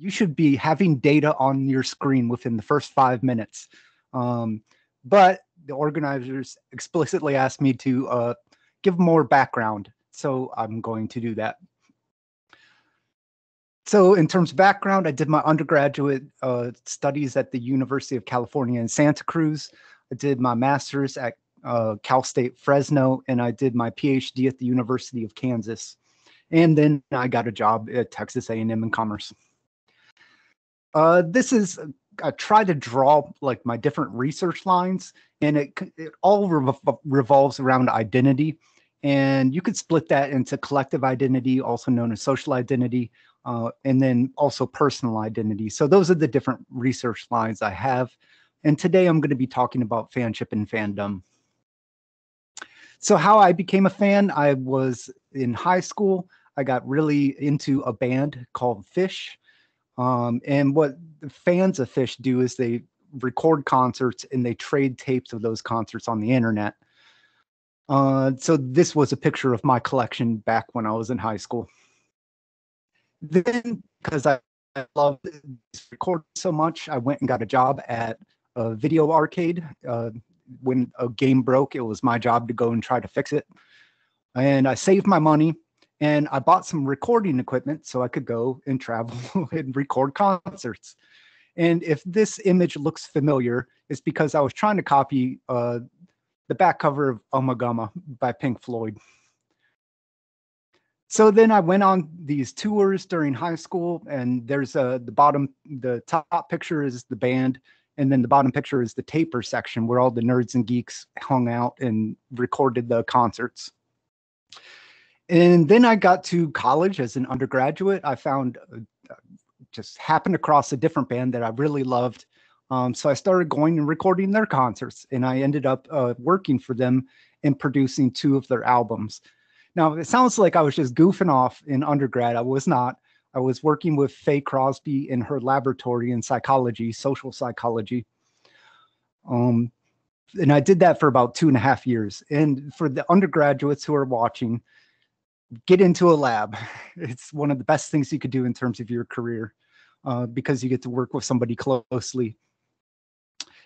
you should be having data on your screen within the first 5 minutes. But the organizers explicitly asked me to give more background, so I'm going to do that. So in terms of background, I did my undergraduate studies at the University of California in Santa Cruz. I did my master's at Cal State Fresno, and I did my PhD at the University of Kansas. And then I got a job at Texas A&M in Commerce. This is, I try to draw like my different research lines, and it all revolves around identity. And you could split that into collective identity, also known as social identity, and then also personal identity. So those are the different research lines I have. And today I'm going to be talking about fanship and fandom. So how I became a fan, I was in high school. I got really into a band called Fish. And what the fans of Fish do is they record concerts and they trade tapes of those concerts on the internet. So this was a picture of my collection back when I was in high school. Then, because I loved recording so much, I went and got a job at a video arcade. When a game broke, it was my job to go and try to fix it. And I saved my money, and I bought some recording equipment so I could go and travel and record concerts. And if this image looks familiar, it's because I was trying to copy the back cover of Ummagumma by Pink Floyd. So then I went on these tours during high school, and there's the top picture is the band, and then the bottom picture is the taper section where all the nerds and geeks hung out and recorded the concerts. And then I got to college as an undergraduate. I found, just happened across a different band that I really loved. So I started going and recording their concerts, and I ended up working for them and producing 2 of their albums. Now, it sounds like I was just goofing off in undergrad. I was not. I was working with Faye Crosby in her laboratory in psychology, social psychology. And I did that for about 2.5 years. And for the undergraduates who are watching, get into a lab. It's one of the best things you could do in terms of your career, because you get to work with somebody closely.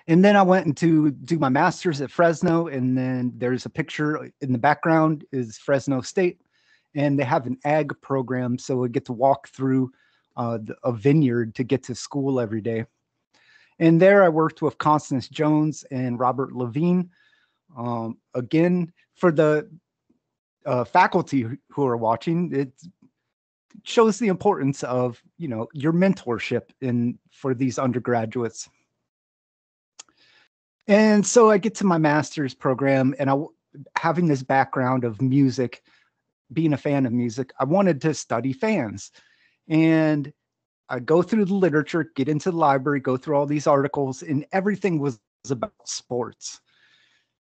And then I went to do my master's at Fresno, and then there's a picture in the background is Fresno State, and they have an ag program, so I get to walk through a vineyard to get to school every day. And there I worked with Constance Jones and Robert Levine. Again, for the faculty who are watching, it shows the importance of, your mentorship for these undergraduates. And so I get to my master's program, and having this background of music, being a fan of music, I wanted to study fans. And I go through the literature, get into the library, go through all these articles, and everything was about sports.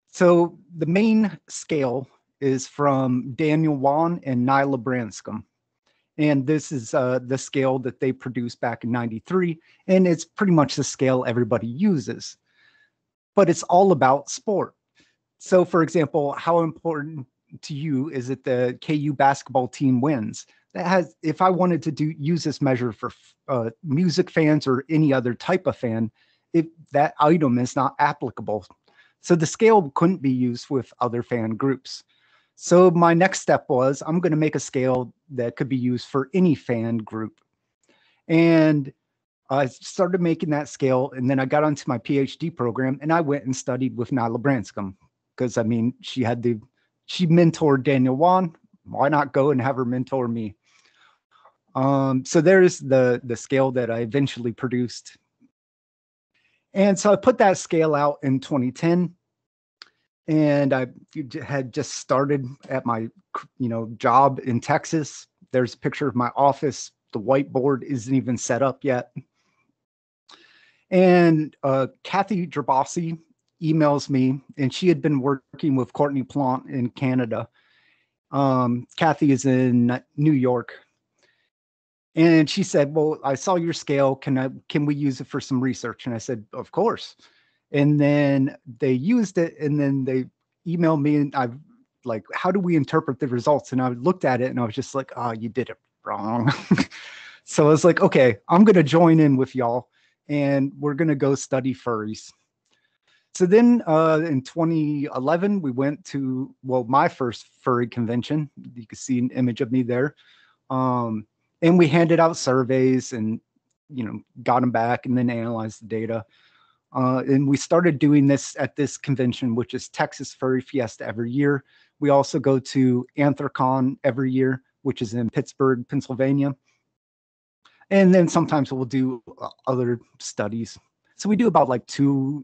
So the main scale is from Daniel Wan and Nyla Branscombe. And this is the scale that they produced back in '93. And it's pretty much the scale everybody uses. But it's all about sport. So, for example, how important to you is it the KU basketball team wins? If I wanted to use this measure for music fans or any other type of fan, that item is not applicable. So the scale couldn't be used with other fan groups. So my next step was, I'm going to make a scale that could be used for any fan group. And I started making that scale, and then I got onto my PhD program, and I went and studied with Nyla Branscombe because, she mentored Daniel Wan. Why not go and have her mentor me? So there's the scale that I eventually produced. And so I put that scale out in 2010, and I had just started at my, job in Texas. There's a picture of my office. The whiteboard isn't even set up yet. And Kathy Drabossi emails me, and she had been working with Courtney Plant in Canada. Kathy is in New York. And she said, well, I saw your scale. Can we use it for some research? And I said, of course. And then they used it, and then they emailed me, and I like, how do we interpret the results? And I looked at it, and I was just like, oh, you did it wrong. So I was like, okay, I'm going to join in with y'all and we're going to go study furries. So then in 2011, we went to, well, my first furry convention. You can see an image of me there. And we handed out surveys and, got them back and then analyzed the data. And we started doing this at this convention, which is Texas Furry Fiesta every year. We also go to Anthrocon every year, which is in Pittsburgh, Pennsylvania. And then sometimes we'll do other studies. So we do about like two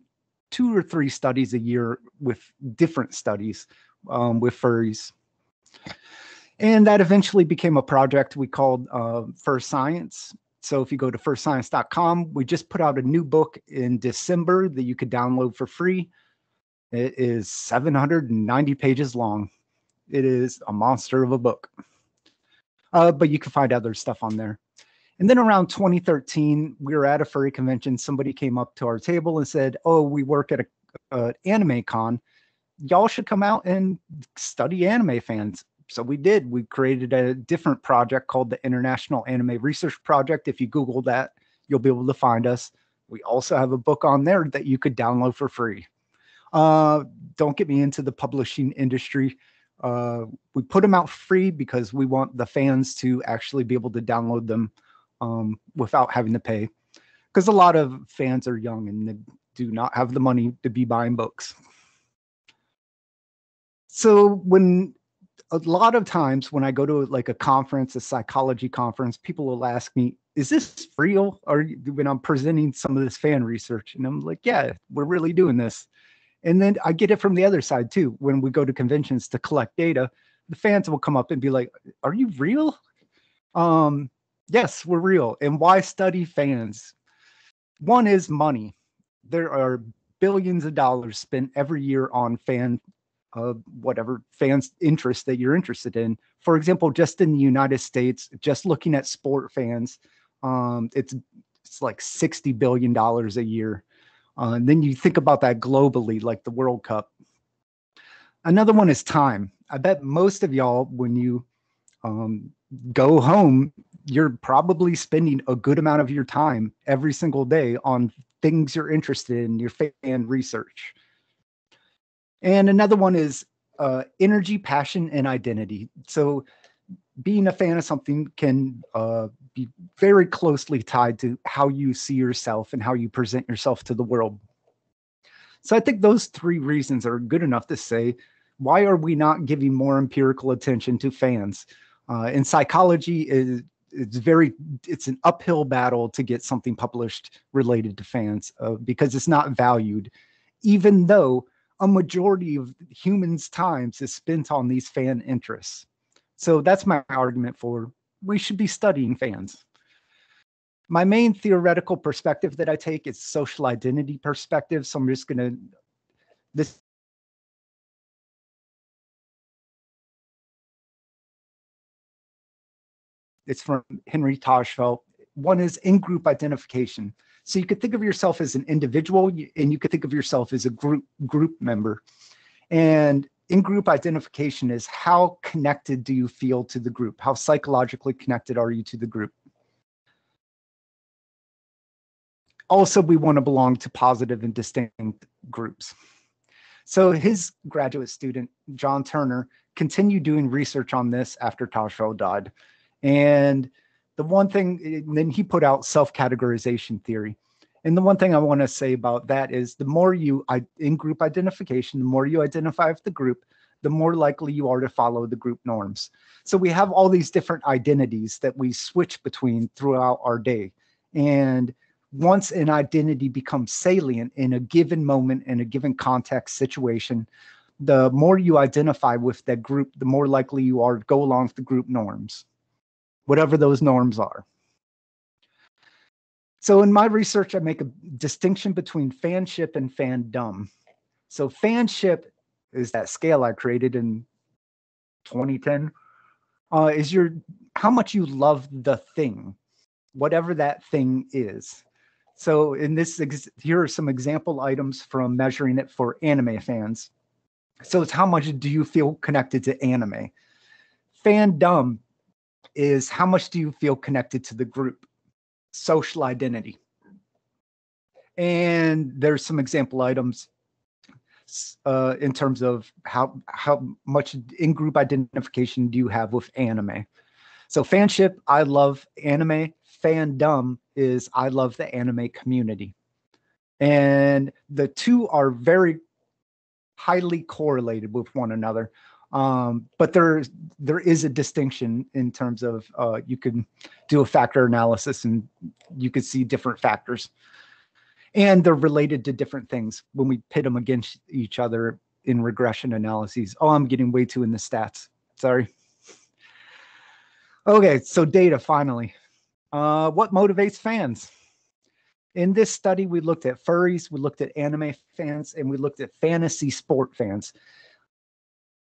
or three studies a year with different studies with furries. And that eventually became a project we called Fur Science. So if you go to furscience.com, we just put out a new book in December that you could download for free. It is 790 pages long. It is a monster of a book. But you can find other stuff on there. And then around 2013, we were at a furry convention. Somebody came up to our table and said, oh, we work at an anime con. Y'all should come out and study anime fans. So we did. We created a different project called the International Anime Research Project. If you Google that, you'll be able to find us. We also have a book on there that you could download for free. Don't get me into the publishing industry. We put them out free because we want the fans to actually be able to download them without having to pay. Because a lot of fans are young and they do not have the money to be buying books. So a lot of times when I go to like a conference, a psychology conference, people will ask me, is this real? Or when I'm presenting some of this fan research, and I'm like, yeah, we're really doing this. And then I get it from the other side too. When we go to conventions to collect data, the fans will come up and be like, are you real? Yes, we're real. And why study fans? One is money. There are billions of dollars spent every year on whatever fans interest that you're interested in. For example, just in the United States, just looking at sport fans, it's like $60 billion a year. And then you think about that globally, like the World Cup. Another one is time. I bet most of y'all, when you go home, you're probably spending a good amount of your time every single day on things you're interested in, your fan research. And another one is energy, passion, and identity. So being a fan of something can be very closely tied to how you see yourself and how you present yourself to the world. So I think those three reasons are good enough to say, why are we not giving more empirical attention to fans? In psychology, it's an uphill battle to get something published related to fans because it's not valued, even though a majority of humans' times is spent on these fan interests. So that's my argument for we should be studying fans. My main theoretical perspective that I take is social identity perspective. So I'm just going to, it's from Henry Tajfel. One is in-group identification. So you could think of yourself as an individual and you could think of yourself as a group member. And in-group identification is how connected do you feel to the group? How psychologically connected are you to the group? Also, we want to belong to positive and distinct groups. So his graduate student, John Turner, continued doing research on this after Tajfel died. And the one thing, then he put out self-categorization theory. And the one thing I want to say about that is the more you, in group identification, the more you identify with the group, the more likely you are to follow the group norms. So we have all these different identities that we switch between throughout our day. And once an identity becomes salient in a given moment, in a given context situation, the more you identify with that group, the more likely you are to go along with the group norms, whatever those norms are. So in my research, I make a distinction between fanship and fandom. So fanship is that scale I created in 2010, is how much you love the thing, whatever that thing is. So in this, here are some example items from measuring it for anime fans. So it's how much do you feel connected to anime? Fandom is how much do you feel connected to the group? Social identity. And there's some example items in terms of how much in-group identification do you have with anime. So fanship, I love anime. Fandom is I love the anime community. And the two are very highly correlated with one another. But there is a distinction in terms of you can do a factor analysis and you could see different factors. And they're related to different things when we pit them against each other in regression analyses. Oh, I'm getting way too in the stats. Sorry. Okay, so data finally. What motivates fans? In this study, we looked at furries, we looked at anime fans, and we looked at fantasy sport fans.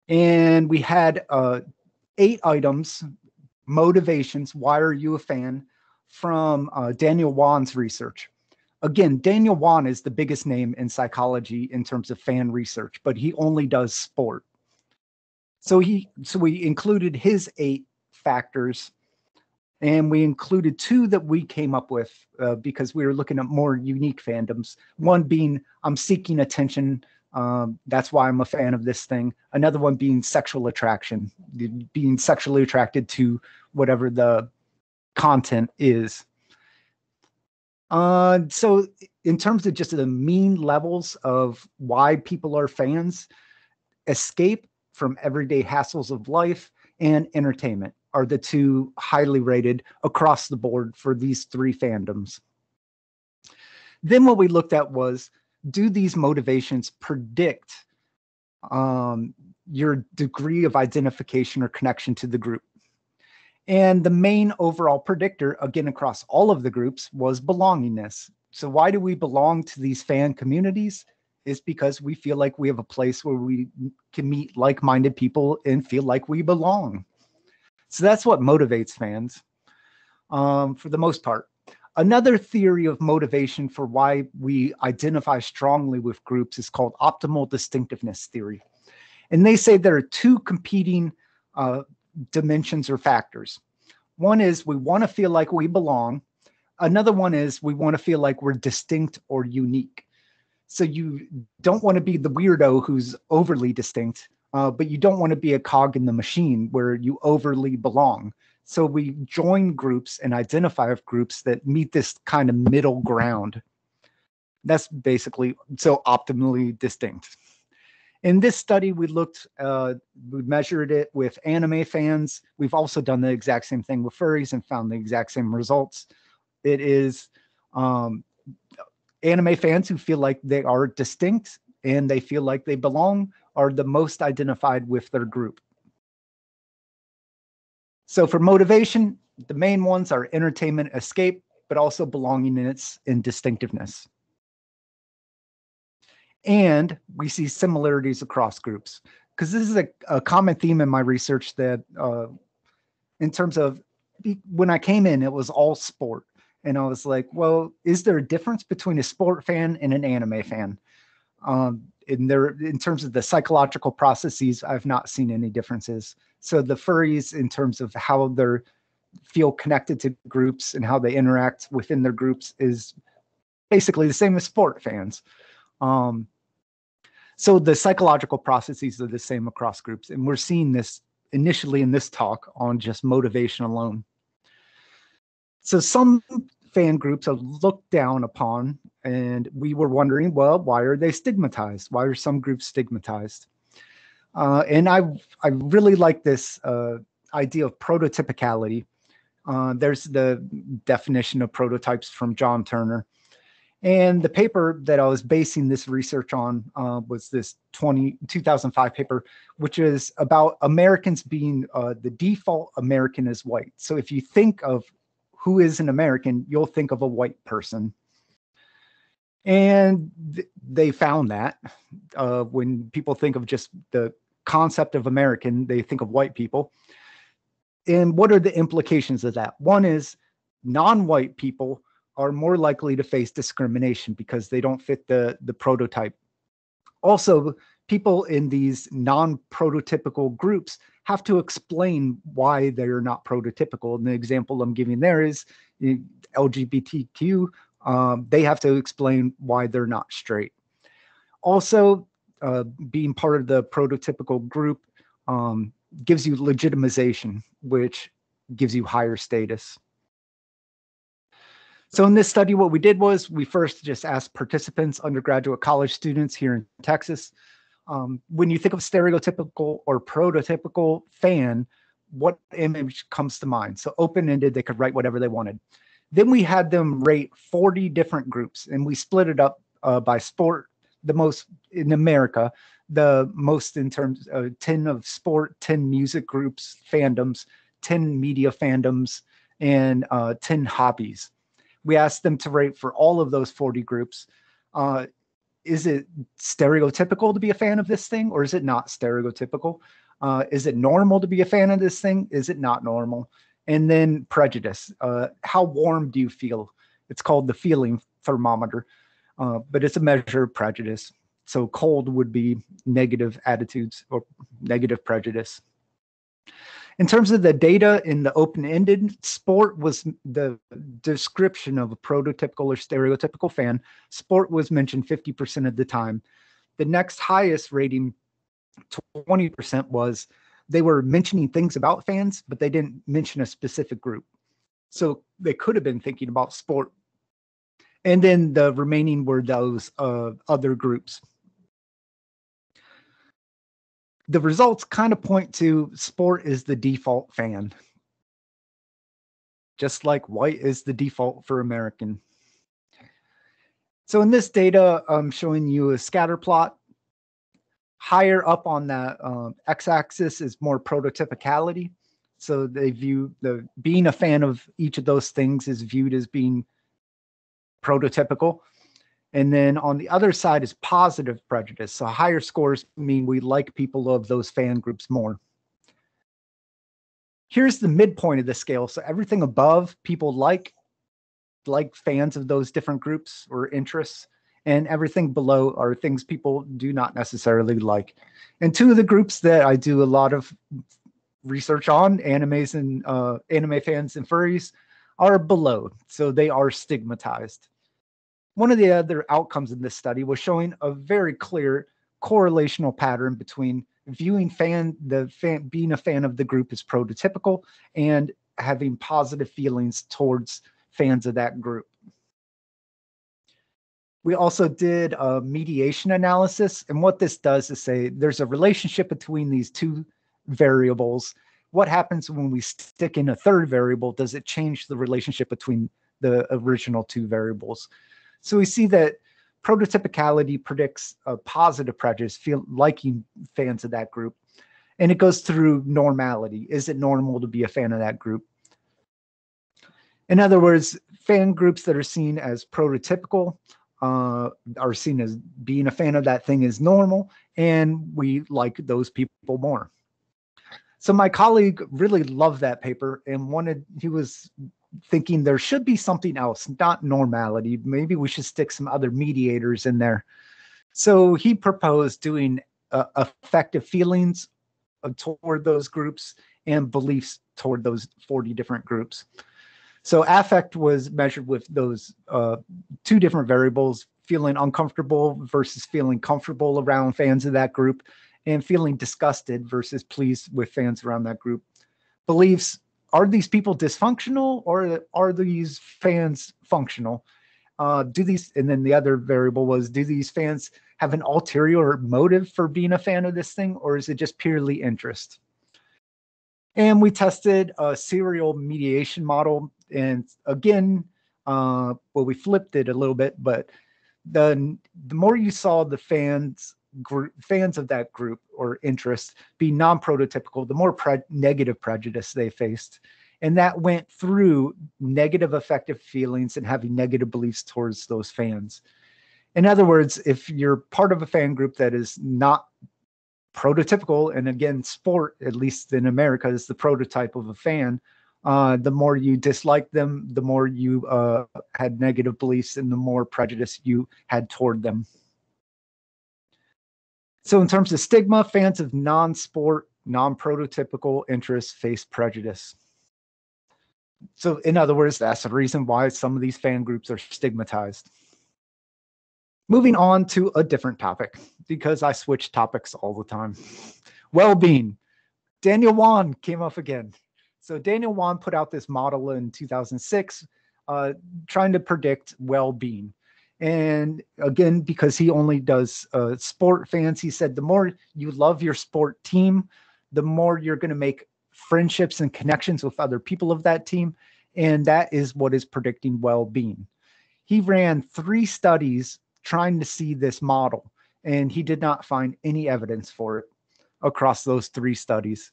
And we had 8 items, motivations, why are you a fan, from Daniel Wan's research. Again, Daniel Wan is the biggest name in psychology in terms of fan research, but he only does sport. So we included his 8 factors, and we included 2 that we came up with because we were looking at more unique fandoms. One being, I'm seeking attention. That's why I'm a fan of this thing. Another one being sexual attraction, being sexually attracted to whatever the content is. So in terms of just the mean levels of why people are fans, escape from everyday hassles of life and entertainment are the 2 highly rated across the board for these 3 fandoms. Then what we looked at was, do these motivations predict your degree of identification or connection to the group? And the main overall predictor, again, across all of the groups, was belongingness. So why do we belong to these fan communities? Is because we feel like we have a place where we can meet like-minded people and feel like we belong. So that's what motivates fans for the most part. Another theory of motivation for why we identify strongly with groups is called optimal distinctiveness theory. And they say there are 2 competing dimensions or factors. One is we want to feel like we belong. Another one is we want to feel like we're distinct or unique. So you don't want to be the weirdo who's overly distinct, but you don't want to be a cog in the machine where you overly belong. So we join groups and identify with groups that meet this kind of middle ground. That's basically so optimally distinct. In this study, we measured it with anime fans. We've also done the exact same thing with furries and found the exact same results. It is anime fans who feel like they are distinct and they feel like they belong are the most identified with their group. So for motivation, the main ones are entertainment, escape, but also belongingness and distinctiveness. And we see similarities across groups, because this is a common theme in my research that in terms of when I came in, it was all sport. And I was like, well, is there a difference between a sport fan and an anime fan? In terms of the psychological processes, I've not seen any differences. So the furries, in terms of how they feel connected to groups and how they interact within their groups, is basically the same as sport fans. So the psychological processes are the same across groups. And we're seeing this initially in this talk on just motivation alone. So some fan groups are looked down upon, and we were wondering, well, why are they stigmatized? Why are some groups stigmatized? And I really like this idea of prototypicality. There's the definition of prototypes from John Turner. And the paper that I was basing this research on was this 2005 paper, which is about Americans being the default American is white. So if you think of who is an American, you'll think of a white person. And they found that when people think of just the concept of American, they think of white people. And what are the implications of that? One is non-white people are more likely to face discrimination because they don't fit the prototype. Also, people in these non-prototypical groups have to explain why they're not prototypical. And the example I'm giving there is LGBTQ. They have to explain why they're not straight. Also, being part of the prototypical group gives you legitimization, which gives you higher status. So in this study, what we did was we first just asked participants, undergraduate college students here in Texas, when you think of stereotypical or prototypical fan, what image comes to mind? So open-ended, they could write whatever they wanted. Then we had them rate 40 different groups, and we split it up by sport, the most in America, the most in terms of 10 of sport, 10 music groups, fandoms, 10 media fandoms, and 10 hobbies. We asked them to rate for all of those 40 groups. Is it stereotypical to be a fan of this thing, or is it not stereotypical? Is it normal to be a fan of this thing? Is it not normal? And then prejudice. How warm do you feel? It's called the feeling thermometer, but it's a measure of prejudice. So cold would be negative attitudes or negative prejudice. In terms of the data in the open-ended, sport was the description of a prototypical or stereotypical fan. Sport was mentioned 50% of the time. The next highest rating, 20%, was they were mentioning things about fans, but they didn't mention a specific group. So they could have been thinking about sport. And then the remaining were those other groups. The results kind of point to sport is the default fan, just like white is the default for American. So in this data, I'm showing you a scatter plot. Higher up on that x-axis is more prototypicality. So they view being a fan of each of those things is viewed as being prototypical. And then on the other side is positive prejudice. So higher scores mean we like people of those fan groups more. Here's the midpoint of the scale. So everything above people like fans of those different groups or interests, and everything below are things people do not necessarily like. And two of the groups that I do a lot of research on, animes and anime fans and furries, are below. So they are stigmatized. One of the other outcomes in this study was showing a very clear correlational pattern between viewing being a fan of the group as prototypical and having positive feelings towards fans of that group. We also did a mediation analysis, and what this does is say there's a relationship between these two variables. What happens when we stick in a third variable? Does it change the relationship between the original two variables? So we see that prototypicality predicts a positive prejudice, liking fans of that group. And it goes through normality. Is it normal to be a fan of that group? In other words, fan groups that are seen as prototypical are seen as being a fan of that thing is normal, and we like those people more. So my colleague really loved that paper and he was thinking there should be something else, not normality. Maybe we should stick some other mediators in there. So he proposed doing affective feelings toward those groups and beliefs toward those 40 different groups. So affect was measured with those two different variables, feeling uncomfortable versus feeling comfortable around fans of that group, and feeling disgusted versus pleased with fans around that group. Beliefs, are these people dysfunctional or are these fans functional? And then the other variable was, do these fans have an ulterior motive for being a fan of this thing, or is it just purely interest? And we tested a serial mediation model. And again, we flipped it a little bit, but the more you saw the fans of that group or interest be non-prototypical, the more negative prejudice they faced. And that went through negative affective feelings and having negative beliefs towards those fans. In other words, if you're part of a fan group that is not prototypical, and again, sport, at least in America, is the prototype of a fan, the more you dislike them, the more you had negative beliefs and the more prejudice you had toward them. So in terms of stigma, fans of non-sport, non-prototypical interests face prejudice. So in other words, that's the reason why some of these fan groups are stigmatized. Moving on to a different topic, because I switch topics all the time. Well-being. Daniel Wan came up again. So Daniel Wan put out this model in 2006, trying to predict well-being. And again, because he only does sport fans, he said the more you love your sport team, the more you're going to make friendships and connections with other people of that team. And that is what is predicting well-being. He ran 3 studies trying to see this model, and he did not find any evidence for it across those 3 studies.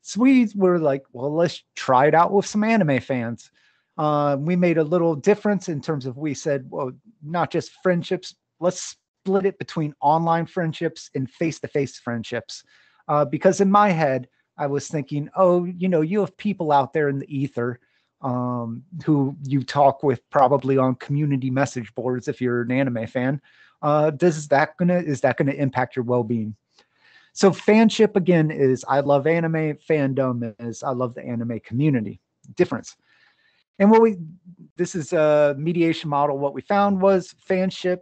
Swedes were like, well, let's try it out with some anime fans. We made a little difference in terms of, we said, well, not just friendships, let's split it between online friendships and face-to-face friendships. Because in my head, I was thinking, oh, you have people out there in the ether who you talk with probably on community message boards if you're an anime fan. Is that gonna impact your well-being? So fanship, again, is I love anime. Fandom is I love the anime community. Difference. And this is a mediation model. What we found was fanship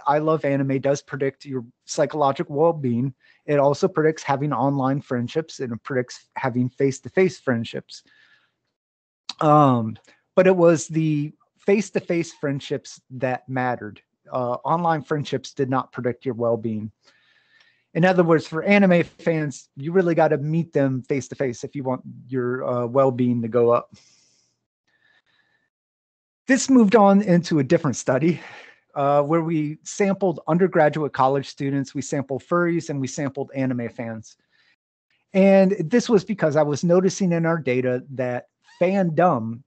I love anime does predict your psychological well-being. It also predicts having online friendships, and it predicts having face-to-face friendships. But it was the face-to-face friendships that mattered. Online friendships did not predict your well-being. In other words, for anime fans, you really got to meet them face-to-face if you want your well-being to go up. This moved on into a different study where we sampled undergraduate college students, we sampled furries, and we sampled anime fans. And this was because I was noticing in our data that fandom,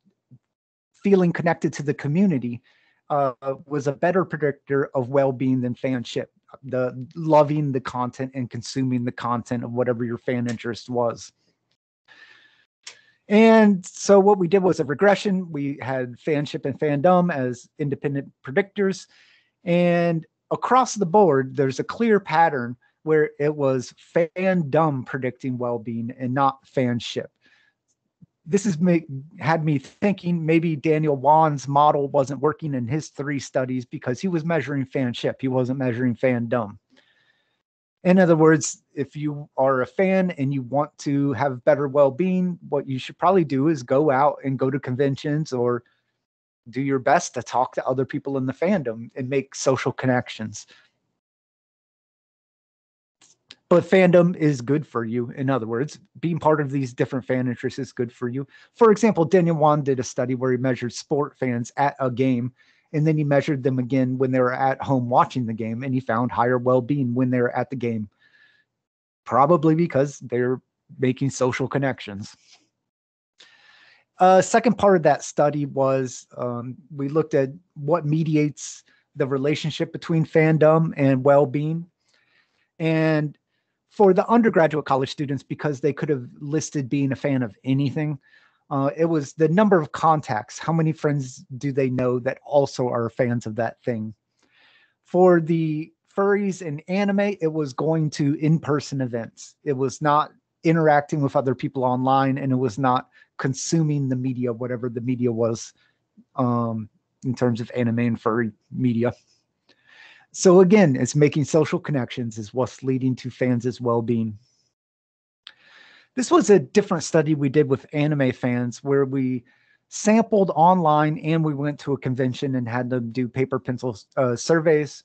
feeling connected to the community, was a better predictor of well-being than fanship, the loving the content and consuming the content of whatever your fan interest was. And so what we did was a regression. We had fanship and fandom as independent predictors. And across the board, there's a clear pattern where it was fandom predicting well-being and not fanship. This had me thinking maybe Daniel Wan's model wasn't working in his 3 studies because he was measuring fanship. He wasn't measuring fandom. In other words, if you are a fan and you want to have better well-being, what you should probably do is go out and go to conventions or do your best to talk to other people in the fandom and make social connections. But fandom is good for you. In other words, being part of these different fan interests is good for you. For example, Daniel Wan did a study where he measured sport fans at a game, and then he measured them again when they were at home watching the game, and he found higher well-being when they were at the game, probably because they're making social connections. Second part of that study was we looked at what mediates the relationship between fandom and well-being. And for the undergraduate college students, because they could have listed being a fan of anything, it was the number of contacts. How many friends do they know that also are fans of that thing? For the furries and anime, it was going to in-person events. It was not interacting with other people online, and it was not consuming the media, whatever the media was, in terms of anime and furry media. So again, it's making social connections is what's leading to fans' well-being. This was a different study we did with anime fans where we sampled online and we went to a convention and had them do paper pencil surveys.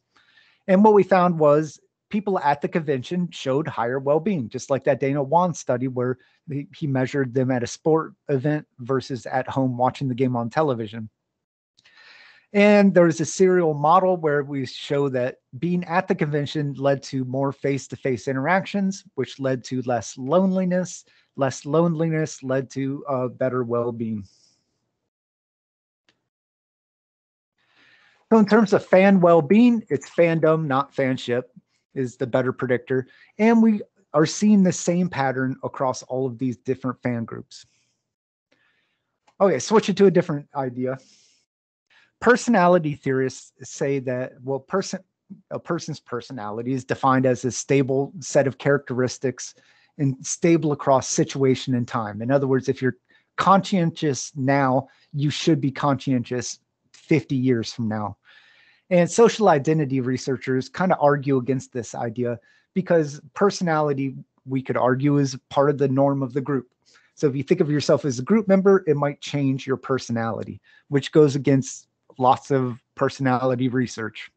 And what we found was people at the convention showed higher well-being, just like that Daniel Wan study where he measured them at a sport event versus at home watching the game on television. And there's a serial model where we show that being at the convention led to more face-to-face interactions, which led to less loneliness. Less loneliness led to better well-being. So in terms of fan well-being, it's fandom, not fanship, is the better predictor. And we are seeing the same pattern across all of these different fan groups. Okay, switch it to a different idea. Personality theorists say that, well, a person's personality is defined as a stable set of characteristics and stable across situation and time. In other words, if you're conscientious now, you should be conscientious 50 years from now. And social identity researchers kind of argue against this idea because personality, we could argue, is part of the norm of the group. So if you think of yourself as a group member, it might change your personality, which goes against lots of personality research.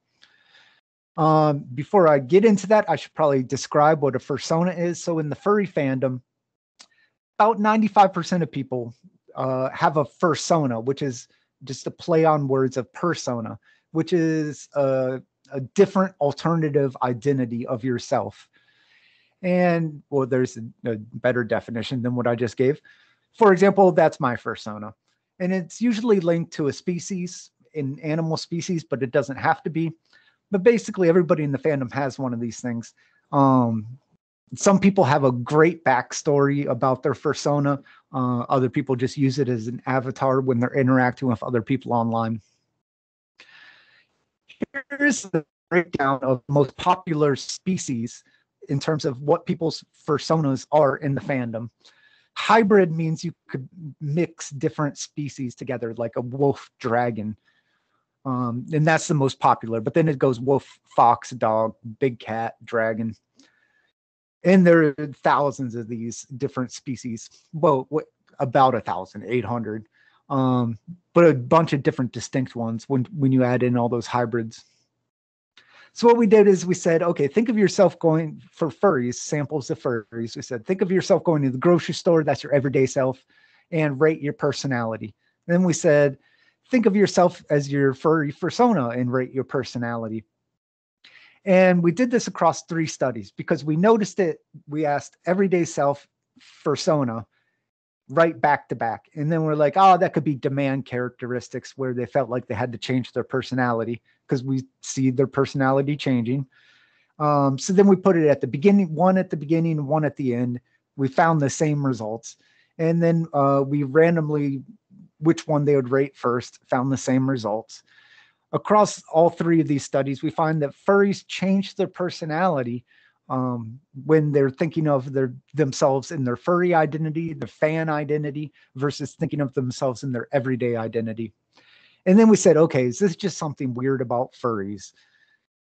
Before I get into that, I should probably describe what a fursona is. So in the furry fandom, about 95% of people have a fursona, which is just a play on words of persona, which is a different alternative identity of yourself. And well, there's a better definition than what I just gave. For example, that's my fursona. And it's usually linked to a species, in animal species, but it doesn't have to be. But basically, everybody in the fandom has one of these things. Some people have a great backstory about their fursona. Other people just use it as an avatar when they're interacting with other people online. Here's the breakdown of the most popular species in terms of what people's fursonas are in the fandom. Hybrid means you could mix different species together, like a wolf dragon. And that's the most popular. But then it goes wolf, fox, dog, big cat, dragon. And there are thousands of these different species. Well, about 1,800. But a bunch of different distinct ones when you add in all those hybrids. So what we did is we said, okay, think of yourself going for furries, samples of furries. We said, think of yourself going to the grocery store, that's your everyday self, and rate your personality. Then we said, think of yourself as your furry fursona and rate your personality. And we did this across 3 studies because we noticed it. We asked everyday self, fursona, right back to back. And then we're like, oh, that could be demand characteristics where they felt like they had to change their personality because we see their personality changing. So then we put it at the beginning, one at the beginning, one at the end. We found the same results. And then we randomly, which one they would rate first, found the same results. Across all 3 of these studies, we find that furries change their personality when they're thinking of themselves in their furry identity, the fan identity, versus thinking of themselves in their everyday identity. And then we said, okay, is this just something weird about furries?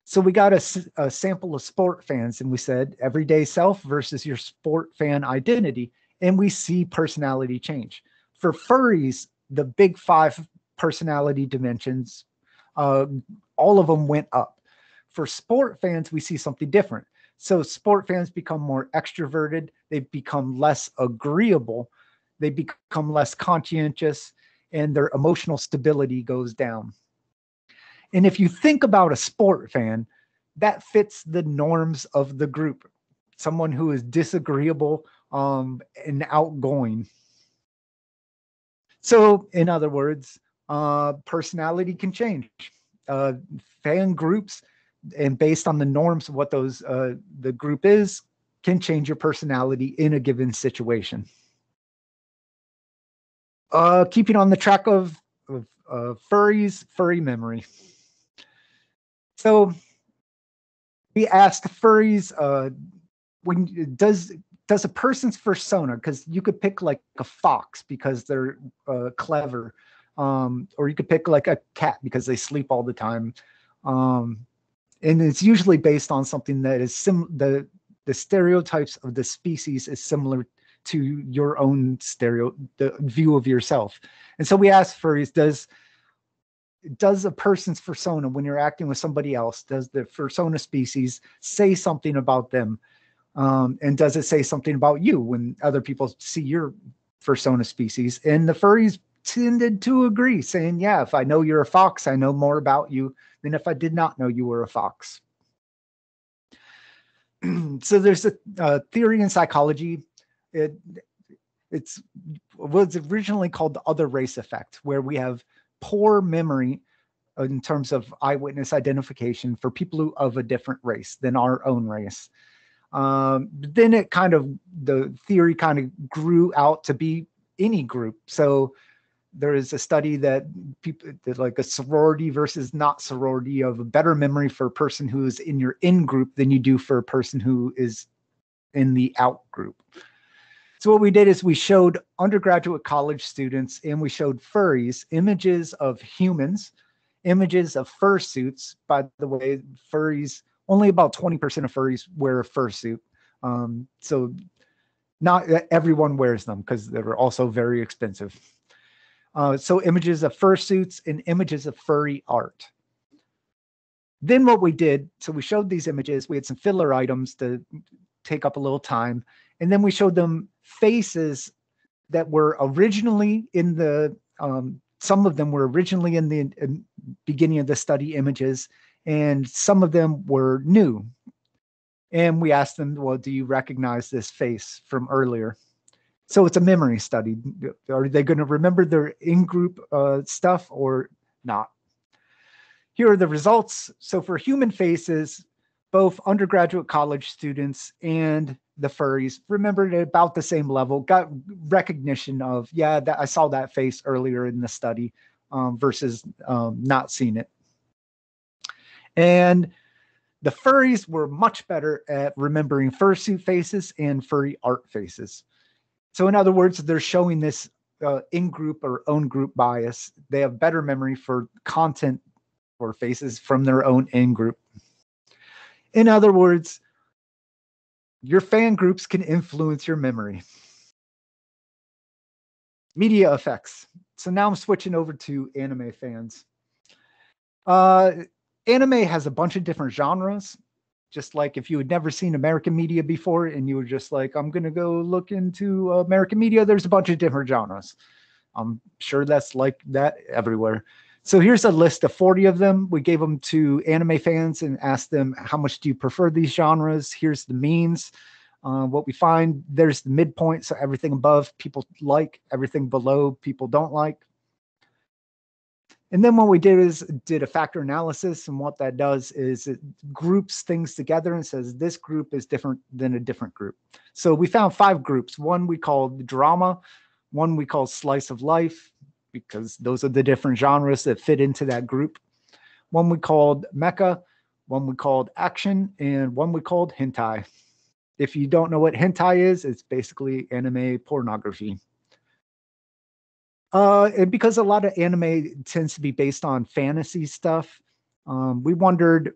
So we got a sample of sport fans and we said everyday self versus your sport fan identity. And we see personality change. For furries, the big 5 personality dimensions, all of them went up. For sport fans, we see something different. So sport fans become more extroverted. They become less agreeable. They become less conscientious, and their emotional stability goes down. And if you think about a sport fan, that fits the norms of the group. Someone who is disagreeable and outgoing. So in other words, personality can change. Fan groups, and based on the norms of what those the group is, can change your personality in a given situation. Keeping on the track of furries, furry memory. So we asked furries, when does a person's fursona, because you could pick like a fox because they're clever, or you could pick like a cat because they sleep all the time. And it's usually based on something that is the stereotypes of the species is similar to your own the view of yourself. And so we asked furries, does a person's fursona, when you're acting with somebody else, does the fursona species say something about them? And does it say something about you when other people see your fursona species? And the furries tended to agree, saying, yeah, if I know you're a fox, I know more about you than if I did not know you were a fox. So there's a theory in psychology. It was originally called the other race effect, where we have poor memory in terms of eyewitness identification for people of a different race than our own race. Then the theory kind of grew out to be any group. So There is a study that people, like a sorority versus not sorority, of a better memory for a person who is in your in group than you do for a person who is in the out group. So what we did is we showed undergraduate college students and we showed furries images of humans, images of fursuits. By the way, furries, only about 20% of furries wear a fursuit. So not everyone wears them because they're also very expensive. So images of fursuits and images of furry art. Then what we did, so we showed these images, we had some filler items to take up a little time, and then we showed them faces that were originally in the, some of them were originally in the beginning of the study images, and some of them were new. And we asked them, well, do you recognize this face from earlier? So it's a memory study. Are they going to remember their in-group stuff or not? Here are the results. So for human faces, both undergraduate college students and the furries remembered at about the same level, got recognition of, yeah, I saw that face earlier in the study, versus not seeing it. And the furries were much better at remembering fursuit faces and furry art faces. So in other words, they're showing this in-group or own group bias. They have better memory for content or faces from their own in-group. In other words, your fan groups can influence your memory. Media effects. So now I'm switching over to anime fans. Anime has a bunch of different genres. Just like if you had never seen American media before and you were just like, I'm going to go look into American media, there's a bunch of different genres. I'm sure that's like that everywhere. So here's a list of 40 of them. We gave them to anime fans and asked them, how much do you prefer these genres? Here's the means. What we find, there's the midpoint. So everything above people like, everything below people don't like. And then what we did is did a factor analysis. And what that does is it groups things together and says this group is different than a different group. So we found 5 groups. One we called drama, one we called slice of life, because those are the different genres that fit into that group. One we called mecha, one we called action, and one we called hentai. If you don't know what hentai is, it's basically anime pornography. And because a lot of anime tends to be based on fantasy stuff, we wondered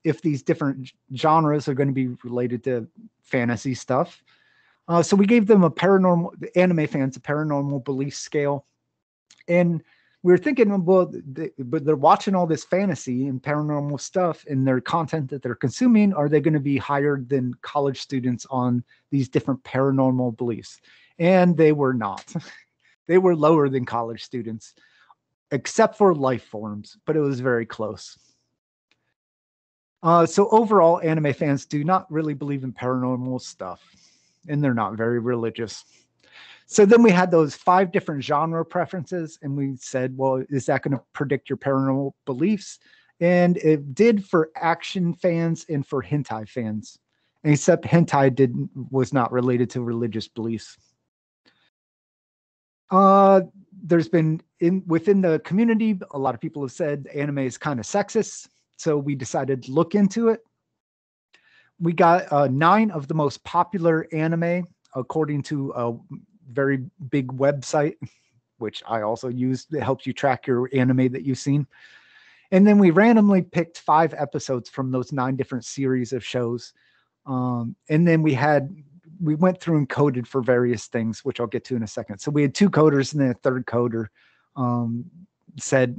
if these different genres are going to be related to fantasy stuff. So we gave them anime fans, a paranormal belief scale. And we were thinking, well, but they're watching all this fantasy and paranormal stuff in their content that they're consuming. Are they going to be higher than college students on these different paranormal beliefs? And they were not. They were lower than college students, except for life forms, but it was very close. So overall, anime fans do not really believe in paranormal stuff, and they're not very religious. So then we had those 5 different genre preferences, and we said, well, is that going to predict your paranormal beliefs? And it did for action fans and for hentai fans, except hentai was not related to religious beliefs. There's been within the community, a lot of people have said anime is kind of sexist, so we decided to look into it. We got 9 of the most popular anime according to a very big website, which I also use, that helps you track your anime that you've seen. And then we randomly picked 5 episodes from those 9 different series of shows. And then we went through and coded for various things, which I'll get to in a second. So we had 2 coders, and then a third coder said,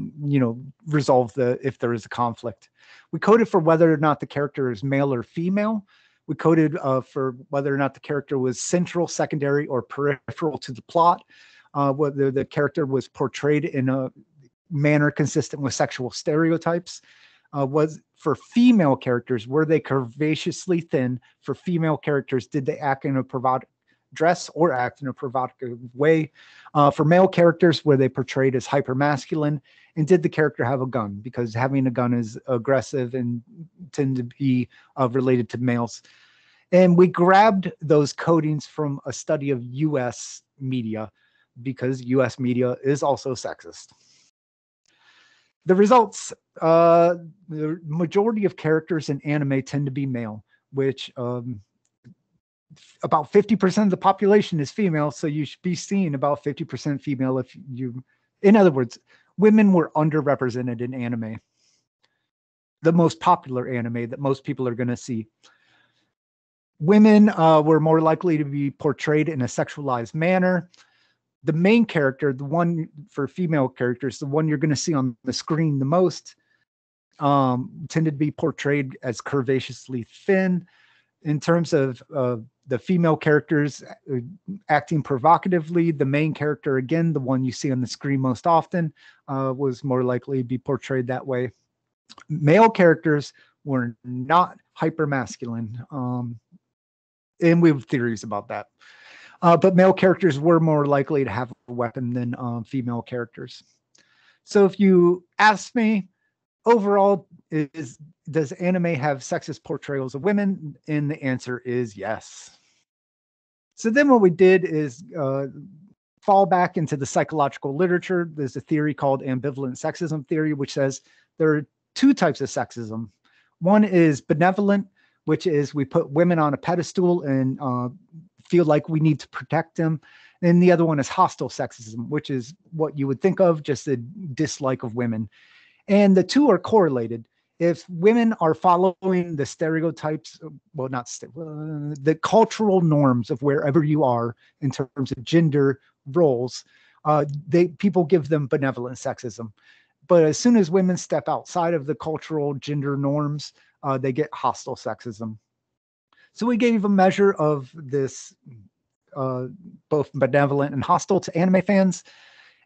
resolve if there is a conflict. We coded for whether or not the character is male or female. We coded for whether or not the character was central, secondary, or peripheral to the plot, whether the character was portrayed in a manner consistent with sexual stereotypes. Was for female characters, were they curvaceously thin? For female characters, did they act in a provocative dress or act in a provocative way? For male characters, were they portrayed as hypermasculine? And did the character have a gun? Because having a gun is aggressive and tend to be related to males. And we grabbed those codings from a study of US media. because US media is also sexist. The results, the majority of characters in anime tend to be male, which about 50% of the population is female. So you should be seeing about 50% female if you, in other words, women were underrepresented in anime. The most popular anime that most people are going to see. Women were more likely to be portrayed in a sexualized manner. The main character, the one for female characters, the one you're going to see on the screen the most, tended to be portrayed as curvaceously thin. In terms of the female characters acting provocatively, the main character, again, the one you see on the screen most often, was more likely to be portrayed that way. Male characters were not hypermasculine, and we have theories about that. But male characters were more likely to have a weapon than female characters. So if you ask me, overall, does anime have sexist portrayals of women? And the answer is yes. So then what we did is fall back into the psychological literature. There's a theory called ambivalent sexism theory, which says there are two types of sexism. One is benevolent, which is we put women on a pedestal and feel like we need to protect them. And the other one is hostile sexism, which is what you would think of, just a dislike of women. And the two are correlated. If women are following the stereotypes, well, not the cultural norms of wherever you are in terms of gender roles, people give them benevolent sexism. But as soon as women step outside of the cultural gender norms, they get hostile sexism. So we gave a measure of this, both benevolent and hostile, to anime fans.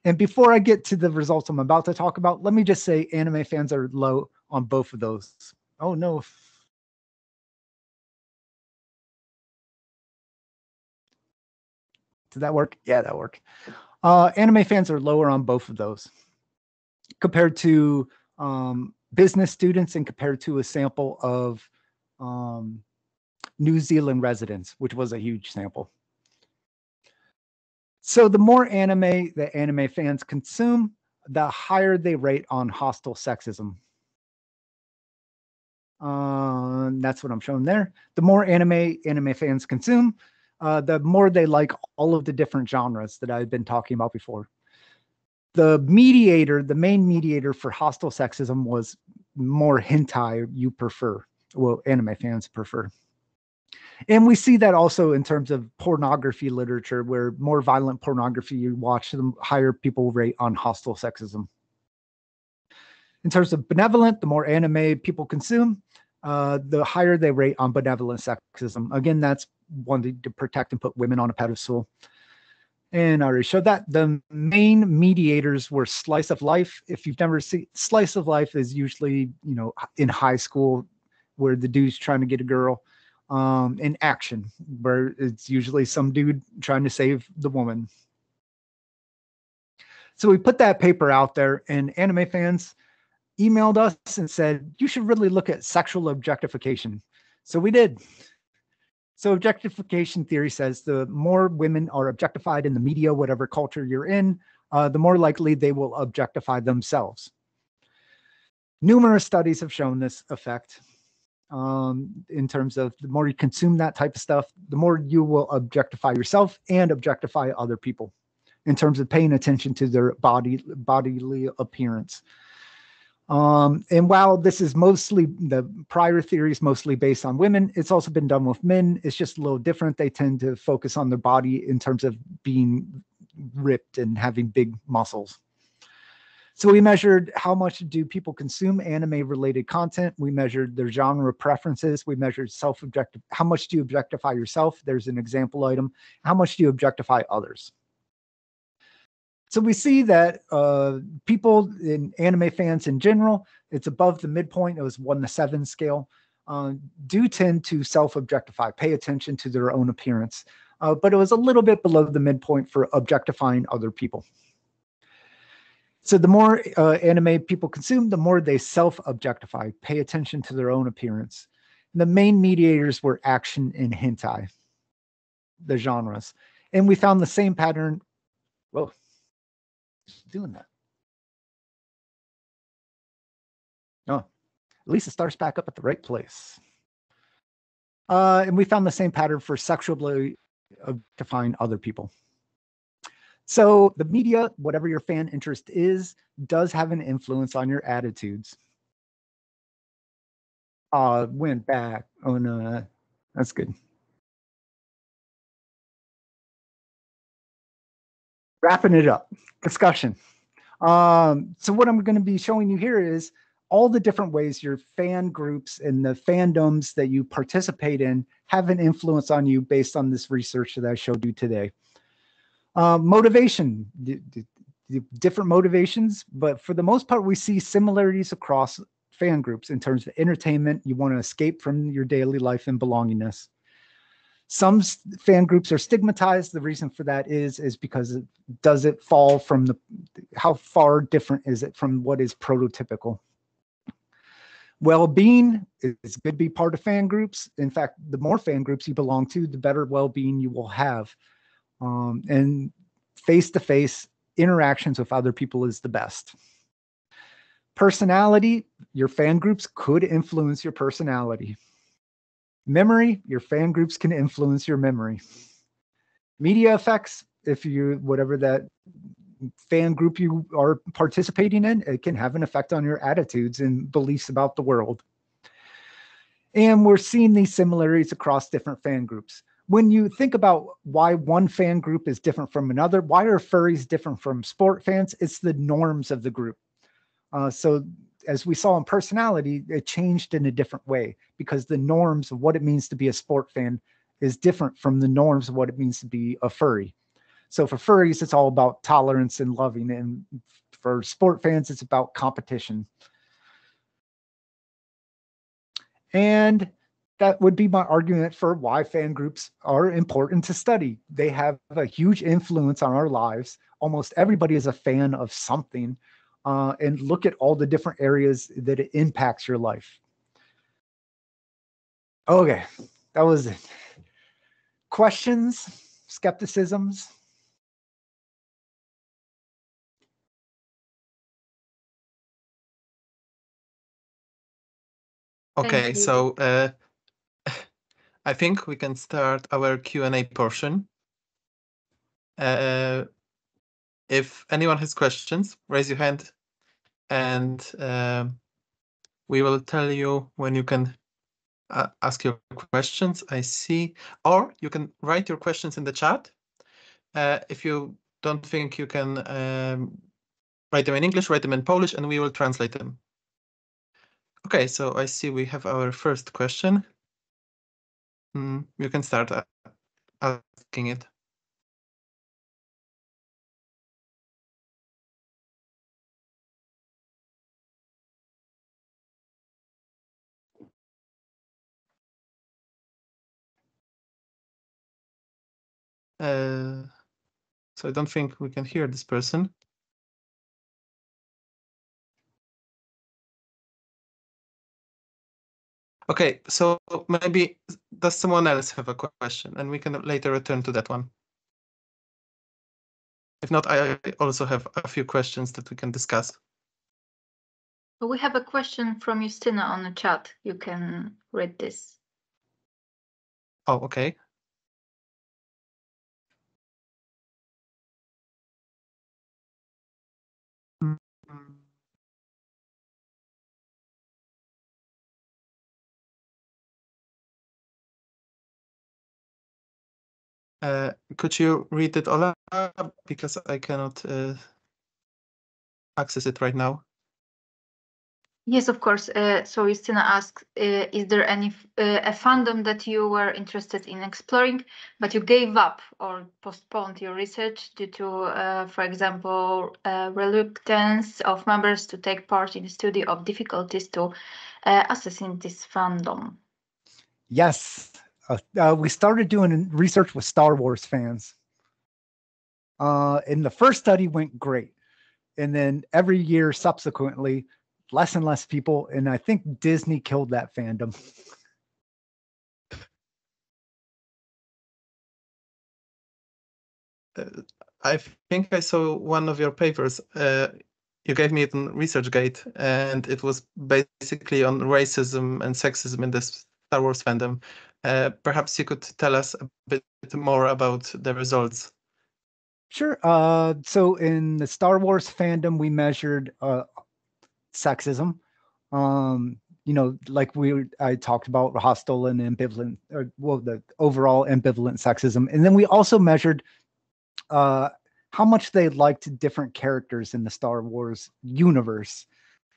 And before I get to the results I'm about to talk about, let me just say anime fans are low on both of those. Oh, no. Did that work? Yeah, that worked. Anime fans are lower on both of those compared to business students and compared to a sample of New Zealand residents, which was a huge sample. So the more anime that anime fans consume, the higher they rate on hostile sexism. That's what I'm showing there. The more anime fans consume, the more they like all of the different genres that I've been talking about before. The main mediator for hostile sexism was more hentai you prefer. Well, anime fans prefer. And we see that also in terms of pornography literature, where more violent pornography you watch, the higher people rate on hostile sexism. In terms of benevolent, the more anime people consume, the higher they rate on benevolent sexism. Again, that's wanting to protect and put women on a pedestal. And I already showed that. The main mediators were slice of life. If you've never seen, slice of life is usually, in high school where the dude's trying to get a girl. In action, where it's usually some dude trying to save the woman. So we put that paper out there, and anime fans emailed us and said, you should really look at sexual objectification. So we did. So objectification theory says the more women are objectified in the media, whatever culture you're in, the more likely they will objectify themselves. Numerous studies have shown this effect. In terms of the more you consume that type of stuff, the more you will objectify yourself and objectify other people in terms of paying attention to their bodily appearance. And while this is mostly, the prior theory is mostly based on women, it's also been done with men. It's just a little different. They tend to focus on their body in terms of being ripped and having big muscles. So we measured how much do people consume anime-related content. We measured their genre preferences. We measured self-objective. How much do you objectify yourself? There's an example item. How much do you objectify others? So we see that people in anime fans in general, it's above the midpoint. It was 1 to 7 scale, do tend to self-objectify, pay attention to their own appearance. But it was a little bit below the midpoint for objectifying other people. So the more anime people consume, the more they self-objectify, pay attention to their own appearance. And the main mediators were action and hentai, the genres. And we found the same pattern Whoa, it's doing that. Oh, at least it starts back up at the right place. And we found the same pattern for sexually objectifying other people. So the media, whatever your fan interest is, does have an influence on your attitudes. Went back. Oh no, that's good. Wrapping it up. Discussion. So what I'm going to be showing you here is all the different ways your fan groups and the fandoms that you participate in have an influence on you based on this research that I showed you today. Motivation, different motivations, but for the most part, we see similarities across fan groups in terms of entertainment. You want to escape from your daily life and belongingness. Some fan groups are stigmatized. The reason for that is because does it fall from how far different is it from what is prototypical? Well-being is good to be part of fan groups. In fact, the more fan groups you belong to, the better well-being you will have. And face-to-face interactions with other people is the best. Personality, your fan groups could influence your personality. Memory, your fan groups can influence your memory. Media effects, if you, whatever that fan group you are participating in, it can have an effect on your attitudes and beliefs about the world. And we're seeing these similarities across different fan groups. When you think about why one fan group is different from another, why are furries different from sport fans? It's the norms of the group. So as we saw in personality, it changed in a different way because the norms of what it means to be a sport fan is different from the norms of what it means to be a furry. So for furries, it's all about tolerance and loving. And for sport fans, it's about competition. And that would be my argument for why fan groups are important to study. They have a huge influence on our lives. Almost everybody is a fan of something. And look at all the different areas that it impacts your life. Okay, that was it. Questions, skepticisms? Okay, so I think we can start our Q&A portion. If anyone has questions, raise your hand and we will tell you when you can ask your questions. I see, or you can write your questions in the chat. If you don't think you can write them in English, write them in Polish and we will translate them. Okay, so I see we have our first question. You can start asking it. So I don't think we can hear this person. Okay, so maybe does someone else have a question and we can later return to that one? If not, I also have a few questions that we can discuss. We have a question from Justina on the chat. You can read this. Oh, okay. Could you read it all up because I cannot access it right now? Yes, of course. So Justina asks, is there any a fandom that you were interested in exploring, but you gave up or postponed your research due to, for example, reluctance of members to take part in the study of difficulties to assessing this fandom? Yes. We started doing research with Star Wars fans. And the first study went great. And then every year subsequently, less and less people. And I think Disney killed that fandom. I think I saw one of your papers. You gave me it on ResearchGate, and it was basically on racism and sexism in the Star Wars fandom. Perhaps you could tell us a bit more about the results. Sure. So in the Star Wars fandom, we measured sexism. Like I talked about hostile and ambivalent, the overall ambivalent sexism. And then we also measured how much they liked different characters in the Star Wars universe.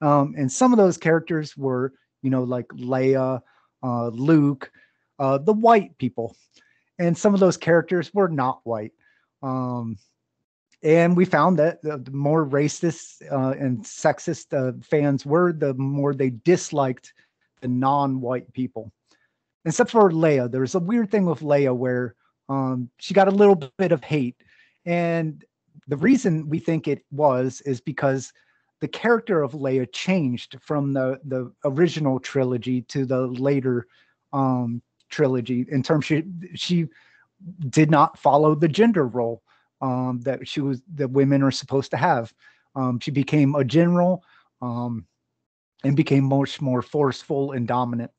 And some of those characters were, like Leia, Luke, the white people. And some of those characters were not white. And we found that the more racist and sexist fans were, the more they disliked the non-white people. Except for Leia. There was a weird thing with Leia where she got a little bit of hate. And the reason we think it is because the character of Leia changed from the original trilogy to the later trilogy in terms she did not follow the gender role that women are supposed to have. She became a general and became much more forceful and dominant.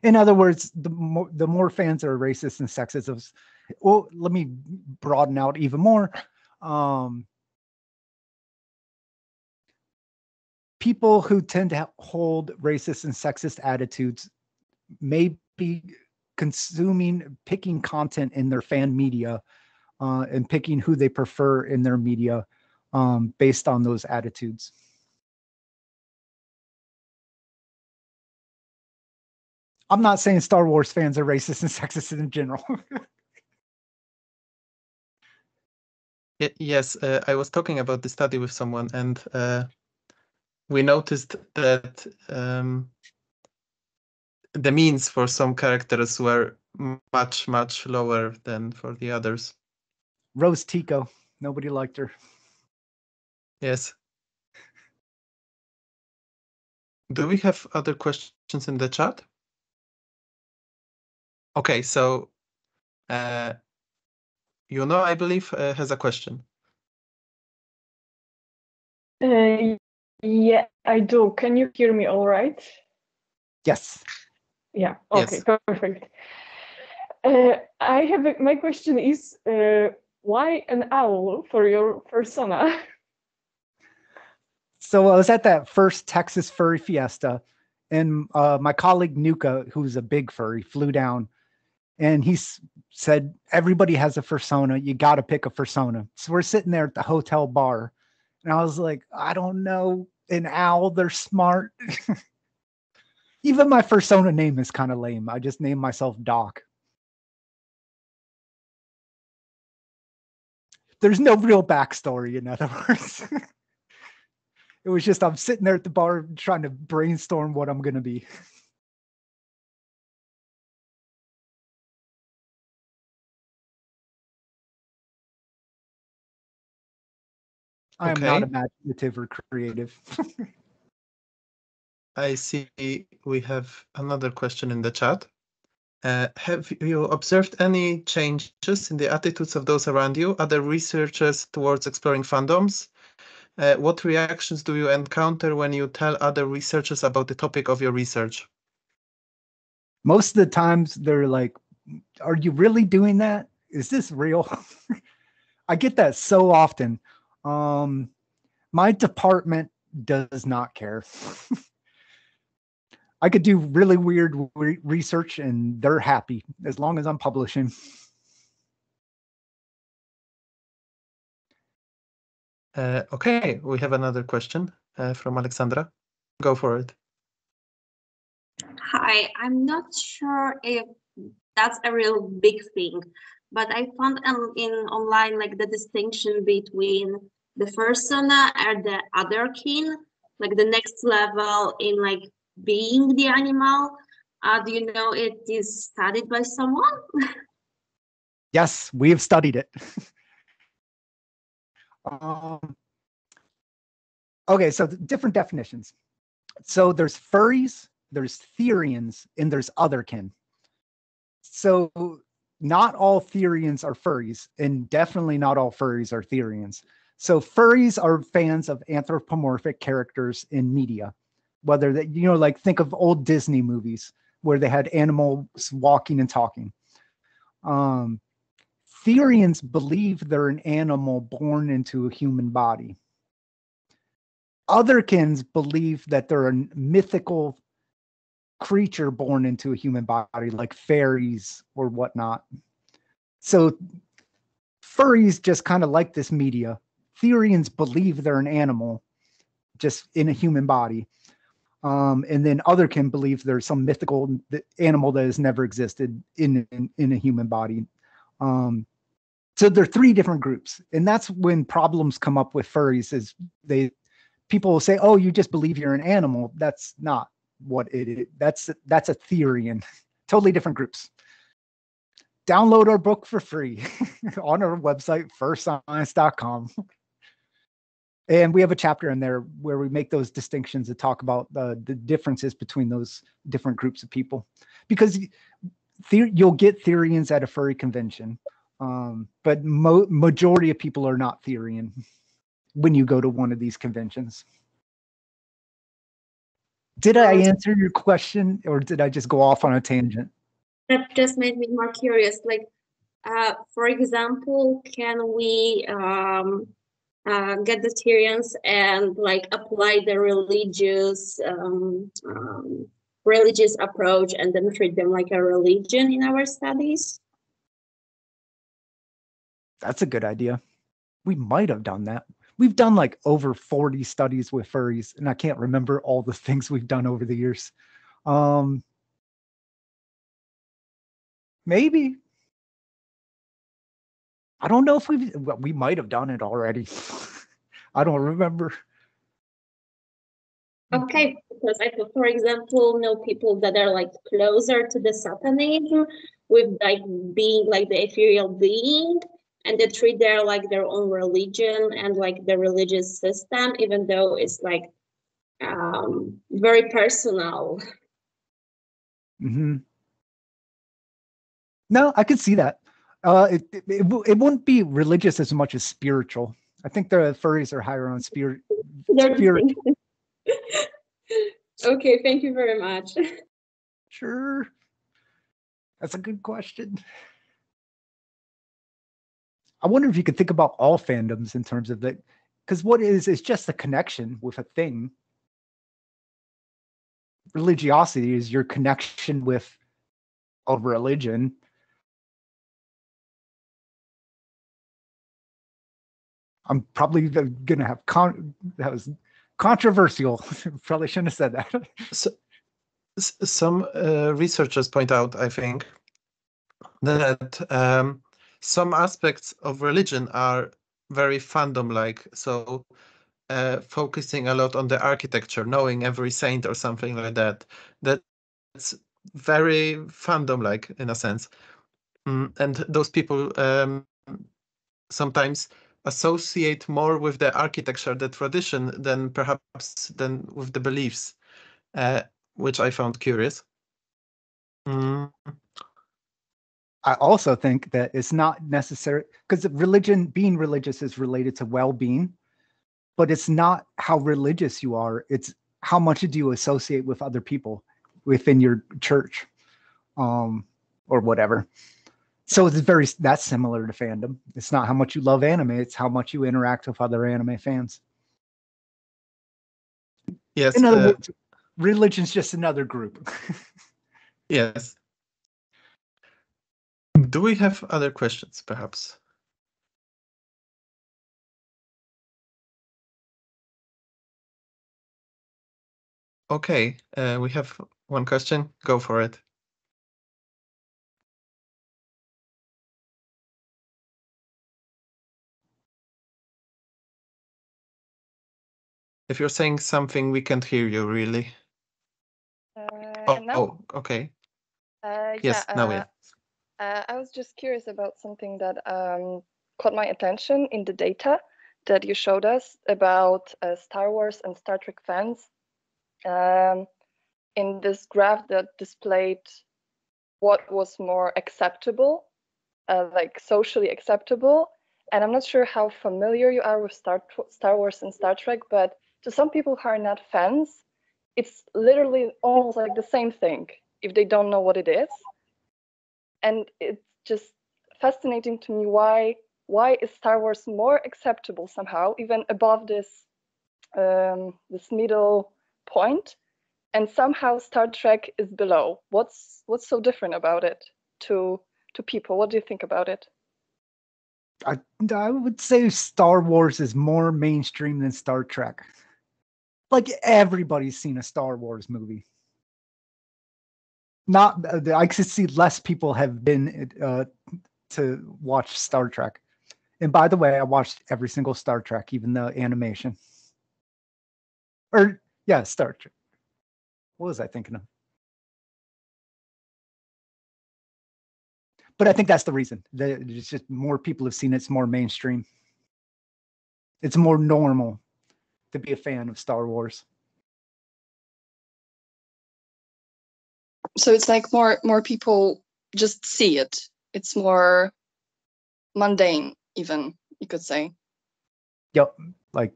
In other words, the more fans are racist and sexist. Well, let me broaden out even more. People who tend to hold racist and sexist attitudes may be picking content in their fan media and picking who they prefer in their media based on those attitudes. I'm not saying Star Wars fans are racist and sexist in general. Yes, I was talking about the study with someone, and we noticed that the means for some characters were much, much lower than for the others. Rose Tico, nobody liked her. Yes. Do we have other questions in the chat? Okay, so I believe, has a question. Yeah, I do. Can you hear me all right? Yes. Yeah, okay, yes. Perfect. My question is, why an owl for your persona? So I was at that first Texas Furry Fiesta, and my colleague Nuka, who's a big furry, flew down, and he said, everybody has a fursona. You got to pick a fursona. So we're sitting there at the hotel bar, and I was like, I don't know, an owl, they're smart. Even my fursona name is kind of lame. I just named myself Doc. There's no real backstory, in other words. It was just, I'm sitting there at the bar trying to brainstorm what I'm going to be. I am not imaginative or creative. I see we have another question in the chat. Have you observed any changes in the attitudes of those around you, other researchers, towards exploring fandoms? What reactions do you encounter when you tell other researchers about the topic of your research? Most of the times they're like, are you really doing that? Is this real? I get that so often. My department does not care. I could do really weird research and they're happy as long as I'm publishing. Okay, we have another question from Alexandra. Go for it. Hi, I'm not sure if that's a real big thing, but I found online like the distinction between the fursona and the otherkin, like the next level in like being the animal. Do you know it is studied by someone? Yes, we have studied it. Okay, so different definitions. So there's furries, there's Therians, and there's otherkin. So not all Therians are furries, and definitely not all furries are Therians. So furries are fans of anthropomorphic characters in media, whether that, like think of old Disney movies where they had animals walking and talking. Therians believe they're an animal born into a human body. Otherkins believe that they're a mythical creature born into a human body, like fairies or whatnot. So furries just kind of like this media. Therians believe they're an animal just in a human body. And then otherkin believe there's some mythical animal that has never existed in a human body. So there are three different groups. And that's when problems come up with furries is people will say, oh, you just believe you're an animal. That's not what it is. That's a Therian. Totally different groups. Download our book for free on our website, firstscience.com. And we have a chapter in there where we make those distinctions and talk about the differences between those different groups of people. Because you'll get Therians at a furry convention, but majority of people are not Therian when you go to one of these conventions. Did I answer your question, or did I just go off on a tangent? That just made me more curious. Like, for example, can we get the Therians and like apply the religious approach and then treat them like a religion in our studies? That's a good idea. We might have done that. We've done like over 40 studies with furries, and I can't remember all the things we've done over the years. Maybe. I don't know if we might have done it already. I don't remember. Okay, because I could, for example, know people that are like closer to the Satanism with like being like the ethereal being, and they treat their like their own religion and like the religious system, even though it's like very personal. Mm-hmm. No, I could see that. It wouldn't be religious as much as spiritual. I think the furries are higher on spiritual. Okay, thank you very much. Sure. That's a good question. I wonder if you could think about all fandoms in terms of that, because what is just a connection with a thing. Religiosity is your connection with a religion. I'm probably going to have that was controversial. Probably shouldn't have said that. So, some researchers point out, I think, that some aspects of religion are very fandom-like. So focusing a lot on the architecture, knowing every saint or something like that. That's very fandom-like in a sense. And those people sometimes associate more with the architecture, the tradition, than perhaps than with the beliefs, which I found curious. I also think that it's not necessary, because being religious is related to well-being, but it's not how religious you are. It's how much do you associate with other people within your church, or whatever. So that's similar to fandom. It's not how much you love anime, it's how much you interact with other anime fans. Yes. In other words, religion's just another group. Yes. Do we have other questions, perhaps? Okay, we have one question. Go for it. If you're saying something, we can't hear you really. Now? Okay. Yes, now we have. I was just curious about something that caught my attention in the data that you showed us about Star Wars and Star Trek fans. In this graph that displayed what was more acceptable like socially acceptable. And I'm not sure how familiar you are with Star Wars and Star Trek, but to some people who are not fans, it's literally almost like the same thing if they don't know what it is. And it's just fascinating to me why is Star Wars more acceptable somehow, even above this this middle point, and somehow Star Trek is below. What's so different about it to people? What do you think about it? I would say Star Wars is more mainstream than Star Trek. Like everybody's seen a Star Wars movie. Not, I could see less people have been to watch Star Trek. And by the way, I watched every single Star Trek, even the animation. Or yeah, Star Trek. What was I thinking of? But I think that's the reason. It's just more people have seen it. It's more mainstream. It's more normal to be a fan of Star Wars. So it's like more people just see it. It's more mundane, even, you could say. Yep. Like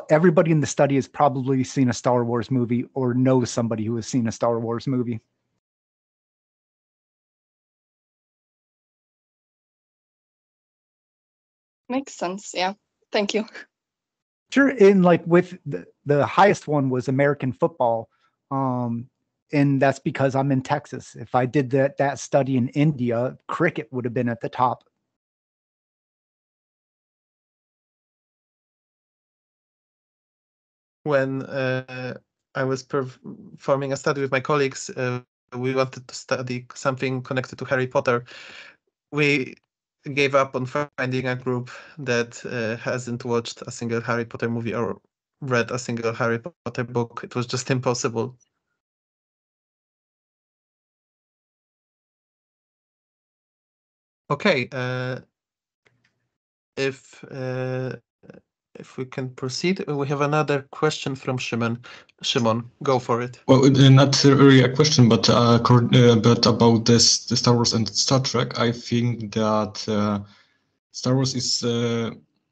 everybody in the study has probably seen a Star Wars movie or knows somebody who has seen a Star Wars movie. Makes sense. Yeah. Thank you. Sure. And like with the highest one was American football. And that's because I'm in Texas. If I did that study in India, cricket would have been at the top. When I was performing a study with my colleagues, we wanted to study something connected to Harry Potter. We gave up on finding a group that hasn't watched a single Harry Potter movie or read a single Harry Potter book. It was just impossible. Okay, if we can proceed, we have another question from Shimon. Shimon, go for it. Well, not really a question, but about the Star Wars and Star Trek. I think that Star Wars is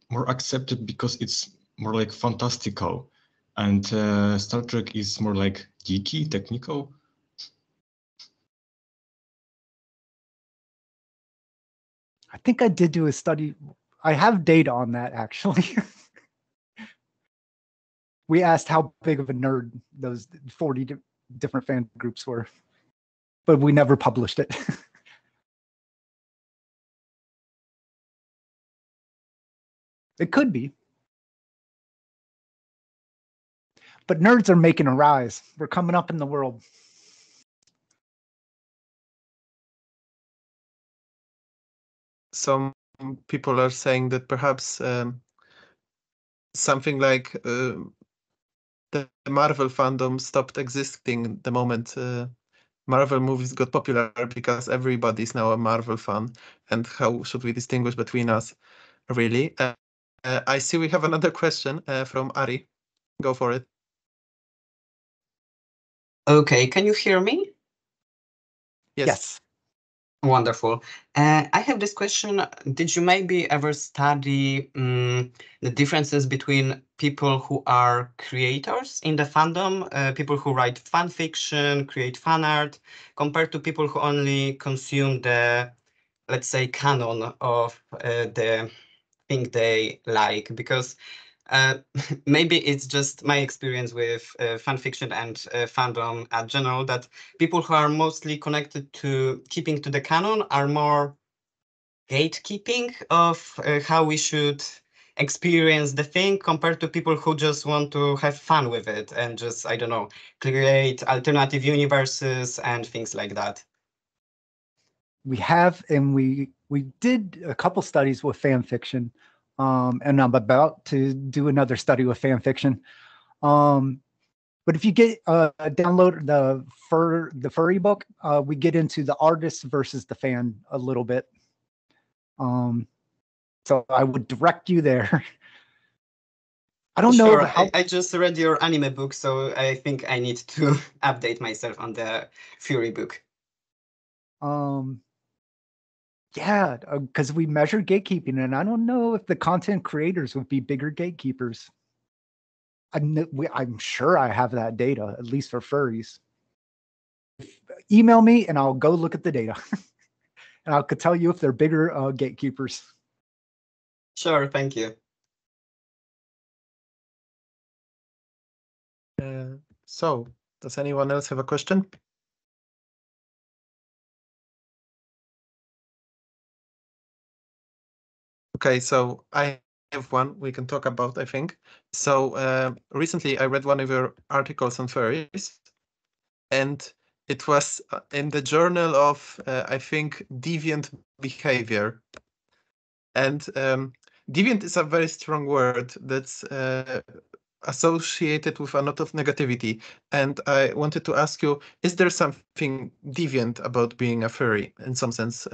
more accepted because it's more like fantastical, and Star Trek is more like geeky, technical. I think I did do a study. I have data on that, actually. We asked how big of a nerd those 40 different fan groups were, but we never published it. It could be. But nerds are making a rise. We're coming up in the world. Some people are saying that perhaps something like the Marvel fandom stopped existing the moment Marvel movies got popular, because everybody's now a Marvel fan. And how should we distinguish between us, really? I see we have another question from Ari. Go for it. Okay, can you hear me? Yes. Wonderful. I have this question. Did you maybe ever study the differences between people who are creators in the fandom, people who write fan fiction, create fan art, compared to people who only consume the, let's say, canon of the thing they like? Because maybe it's just my experience with fan fiction and fandom in general, that people who are mostly connected to keeping to the canon are more gatekeeping of how we should experience the thing, compared to people who just want to have fun with it and just, I don't know, create alternative universes and things like that. We have, and we did a couple studies with fan fiction. And I'm about to do another study with fan fiction. But if you get download the furry book, we get into the artist versus the fan a little bit. So I would direct you there. I don't know. Sure, I just read your anime book, so I think I need to update myself on the Fury book. Yeah, because we measure gatekeeping, and I don't know if the content creators would be bigger gatekeepers. I'm sure I have that data, at least for furries. Email me and I'll go look at the data. And I could tell you if they're bigger gatekeepers. Sure, thank you. So, does anyone else have a question? Okay, so I have one we can talk about, I think. So recently I read one of your articles on furries, and it was in the journal of, I think, deviant behavior. And deviant is a very strong word that's associated with a lot of negativity. And I wanted to ask you, is there something deviant about being a furry in some sense?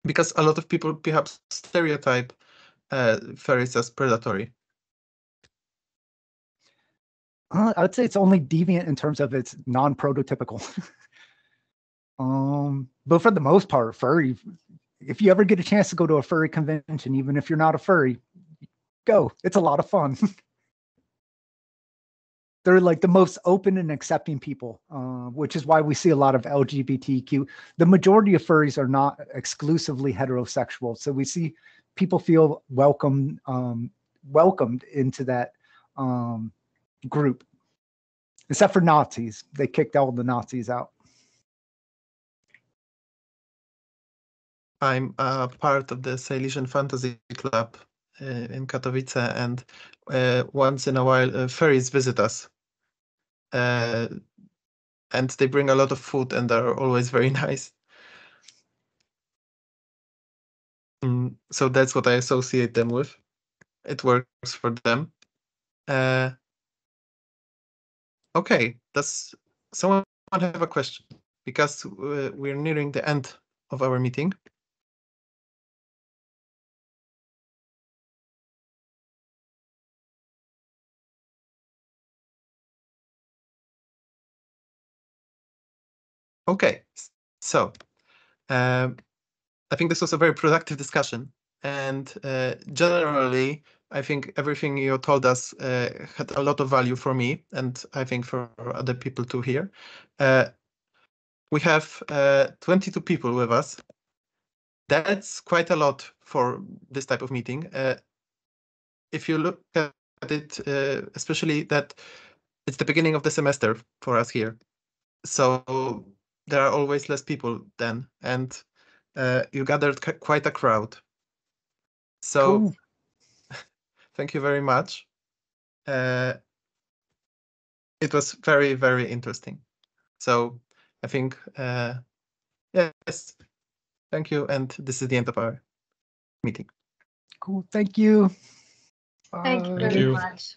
Because a lot of people perhaps stereotype furries as predatory. I would say it's only deviant in terms of it's non-prototypical. But for the most part, furry, if you ever get a chance to go to a furry convention, even if you're not a furry, go. It's a lot of fun. They're like the most open and accepting people, which is why we see a lot of LGBTQ. The majority of furries are not exclusively heterosexual. So we see people feel welcomed into that group, except for Nazis. They kicked all the Nazis out. I'm a part of the Silesian Fantasy Club in Katowice, and once in a while furries visit us. And they bring a lot of food and are always very nice. So that's what I associate them with. It works for them. Okay, does someone have a question? Because we're nearing the end of our meeting. Okay, so I think this was a very productive discussion, and generally, I think everything you told us had a lot of value for me, and I think for other people too here. We have 22 people with us. That's quite a lot for this type of meeting. If you look at it, especially that it's the beginning of the semester for us here, so there are always less people then, and you gathered quite a crowd. So Cool. thank you very much. It was very, very interesting. So I think, yes, thank you. And this is the end of our meeting. Cool. Thank you. Thank you Thank very you. much.